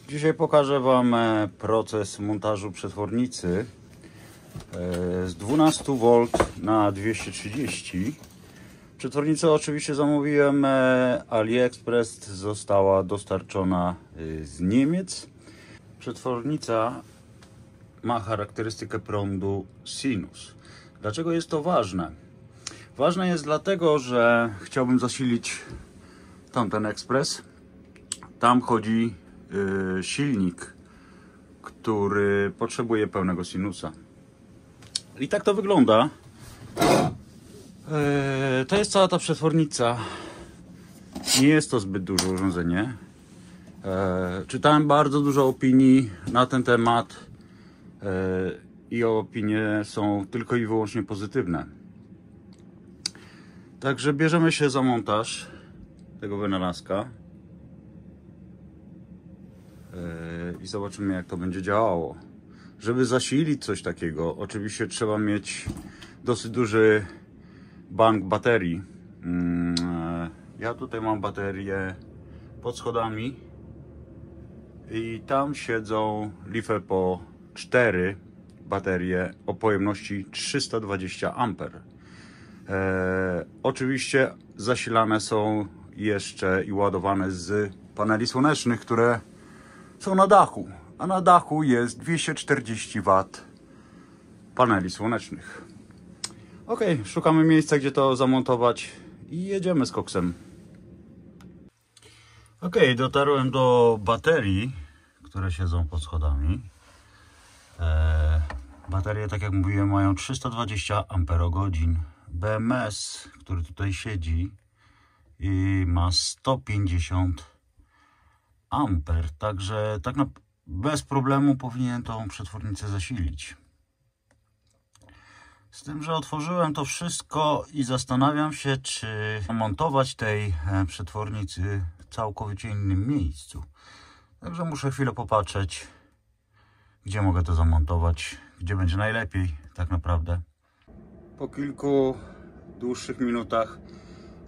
Dzisiaj pokażę Wam proces montażu przetwornicy z 12 V na 230. Przetwornicę oczywiście zamówiłem AliExpress, została dostarczona z Niemiec. Przetwornica ma charakterystykę prądu sinus. Dlaczego jest to ważne? Ważne jest dlatego, że chciałbym zasilić tamten ekspres. Tam chodzi silnik, który potrzebuje pełnego sinusa. I tak to wygląda. To jest cała ta przetwornica. Nie jest to zbyt duże urządzenie. Czytałem bardzo dużo opinii na ten temat i opinie są tylko i wyłącznie pozytywne. Także bierzemy się za montaż tego wynalazka i zobaczymy, jak to będzie działało. Żeby zasilić coś takiego, oczywiście trzeba mieć dosyć duży bank baterii. Ja tutaj mam baterię pod schodami i tam siedzą LiFePO 4 baterie o pojemności 320 A. Oczywiście zasilane są jeszcze i ładowane z paneli słonecznych, które są na dachu, a na dachu jest 240 W paneli słonecznych. Ok, szukamy miejsca, gdzie to zamontować i jedziemy z koksem. Ok, dotarłem do baterii, które siedzą pod schodami. Baterie, tak jak mówiłem, mają 320 Ah. BMS, który tutaj siedzi, i ma 150 A, także tak bez problemu powinien tą przetwornicę zasilić. Z tym, że otworzyłem to wszystko i zastanawiam się, czy montować tej przetwornicy w całkowicie innym miejscu. Także muszę chwilę popatrzeć, gdzie mogę to zamontować, gdzie będzie najlepiej tak naprawdę. Po kilku dłuższych minutach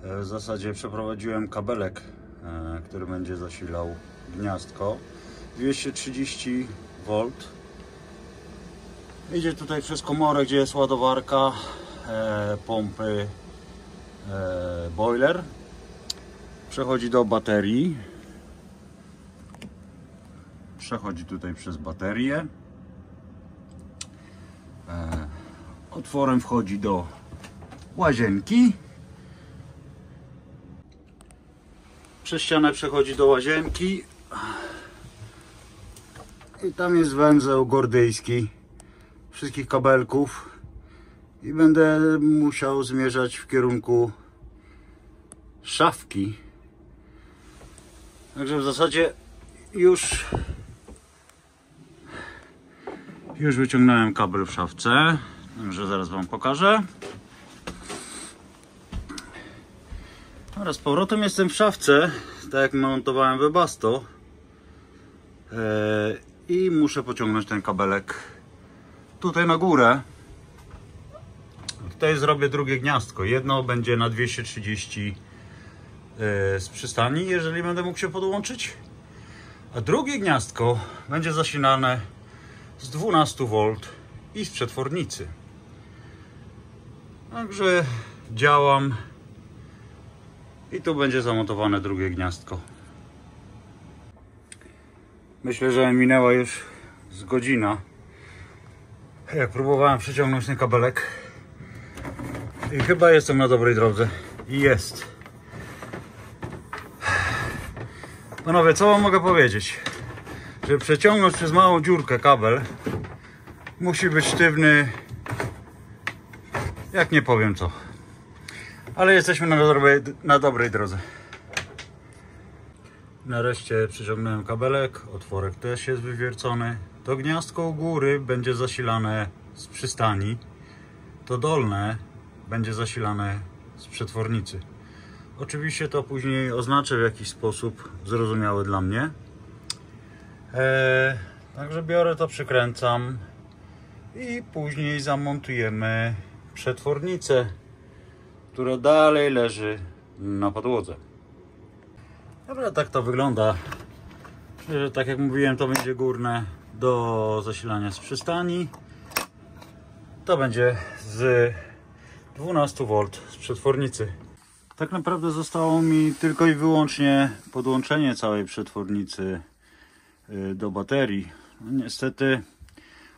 w zasadzie przeprowadziłem kabelek, który będzie zasilał gniazdko. 230 V. Idzie tutaj przez komorę, gdzie jest ładowarka, pompy, boiler. Przechodzi do baterii. Przechodzi tutaj przez baterię. Otworem wchodzi do łazienki. Przez ścianę przechodzi do łazienki. I tam jest węzeł gordyjski wszystkich kabelków. I będę musiał zmierzać w kierunku szafki. Także w zasadzie już wyciągnąłem kabel w szafce. Także zaraz Wam pokażę. Oraz z powrotem jestem w szafce, tak jak montowałem Webasto. I muszę pociągnąć ten kabelek tutaj na górę. Tutaj zrobię drugie gniazdko. Jedno będzie na 230 z przystani, jeżeli będę mógł się podłączyć. A drugie gniazdko będzie zasilane z 12 V i z przetwornicy. Także działam i tu będzie zamontowane drugie gniazdko. Myślę, że minęła już z godzina, jak próbowałem przeciągnąć ten kabelek, i chyba jestem na dobrej drodze. I jest. Panowie, co Wam mogę powiedzieć? Żeby przeciągnąć przez małą dziurkę kabel, musi być sztywny, jak nie powiem co. Ale jesteśmy na dobrej drodze. Nareszcie przyciągnąłem kabelek, otworek też jest wywiercony. To gniazdko u góry będzie zasilane z przystani, to dolne będzie zasilane z przetwornicy. Oczywiście to później oznaczę w jakiś sposób zrozumiały dla mnie. Także biorę to, przykręcam i później zamontujemy przetwornicę, która dalej leży na podłodze. Dobra, tak to wygląda. Tak jak mówiłem, to będzie górne do zasilania z przystani. To będzie z 12 V z przetwornicy. Tak naprawdę zostało mi tylko i wyłącznie podłączenie całej przetwornicy do baterii. No, niestety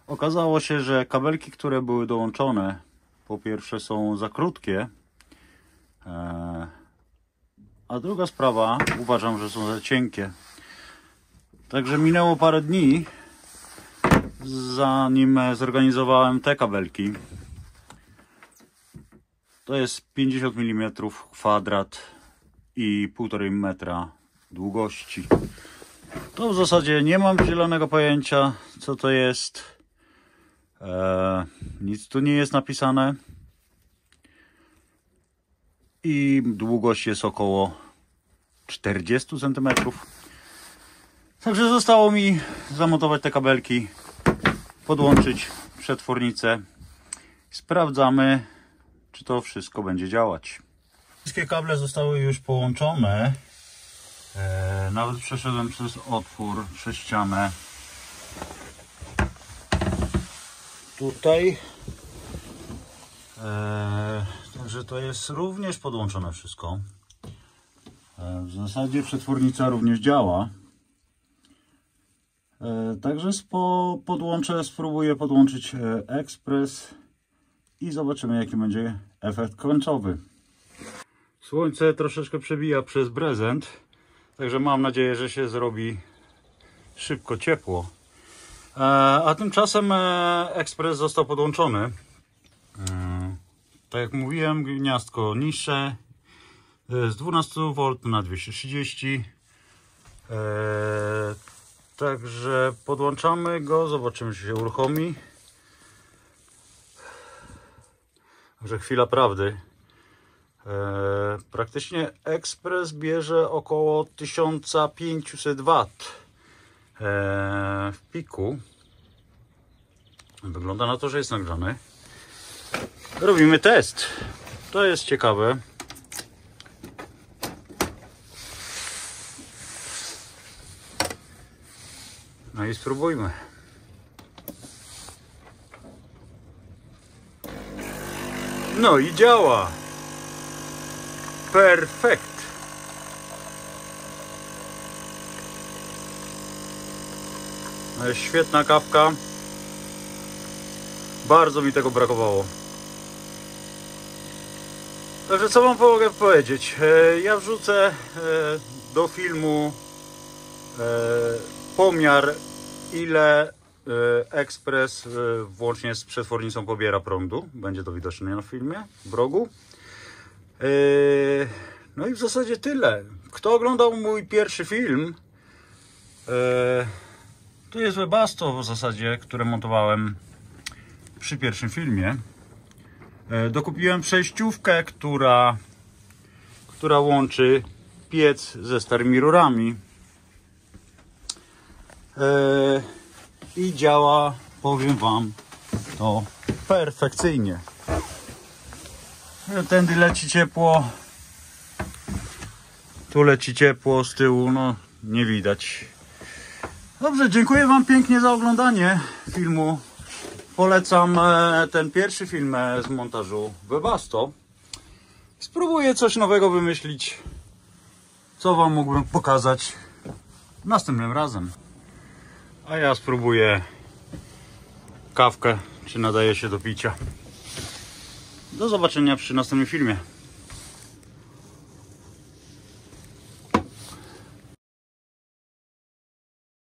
okazało się, że kabelki, które były dołączone, po pierwsze są za krótkie, a druga sprawa, uważam, że są za cienkie. Także minęło parę dni, zanim zorganizowałem te kabelki. To jest 50 mm kwadrat i 1,5 metra długości. To w zasadzie nie mam zielonego pojęcia, co to jest. Nic tu nie jest napisane. I długość jest około 40 cm. Także zostało mi zamontować te kabelki, podłączyć przetwornicę. Sprawdzamy, czy to wszystko będzie działać. Wszystkie kable zostały już połączone. Nawet przeszedłem przez otwór, przez ścianę. Tutaj. Także to jest również podłączone wszystko. W zasadzie przetwornica również działa. Także spróbuję podłączyć ekspres i zobaczymy, jaki będzie efekt końcowy. Słońce troszeczkę przebija przez brezent, także mam nadzieję, że się zrobi szybko ciepło. A tymczasem ekspres został podłączony. Tak jak mówiłem, gniazdko niższe z 12 V na 230. Także podłączamy go, zobaczymy, czy się uruchomi. Także chwila prawdy. Praktycznie ekspres bierze około 1500 W w piku. Wygląda na to, że jest nagrzany. Robimy test. To jest ciekawe. No i spróbujmy. No i działa. Perfekt. No jest świetna kawka. Bardzo mi tego brakowało. Także co wam mogę powiedzieć? Ja wrzucę do filmu pomiar, ile ekspres włącznie z przetwornicą pobiera prądu. Będzie to widoczne na filmie w rogu. No i w zasadzie tyle. Kto oglądał mój pierwszy film, to jest Webasto w zasadzie, które montowałem przy pierwszym filmie. Dokupiłem przejściówkę, która łączy piec ze starymi rurami. I działa, powiem wam, to perfekcyjnie. Tędy leci ciepło, tu leci ciepło, z tyłu no nie widać. Dobrze, dziękuję wam pięknie za oglądanie filmu. Polecam ten pierwszy film z montażu Webasto. Spróbuję coś nowego wymyślić, co wam mógłbym pokazać następnym razem. A ja spróbuję kawkę, czy nadaje się do picia. Do zobaczenia przy następnym filmie.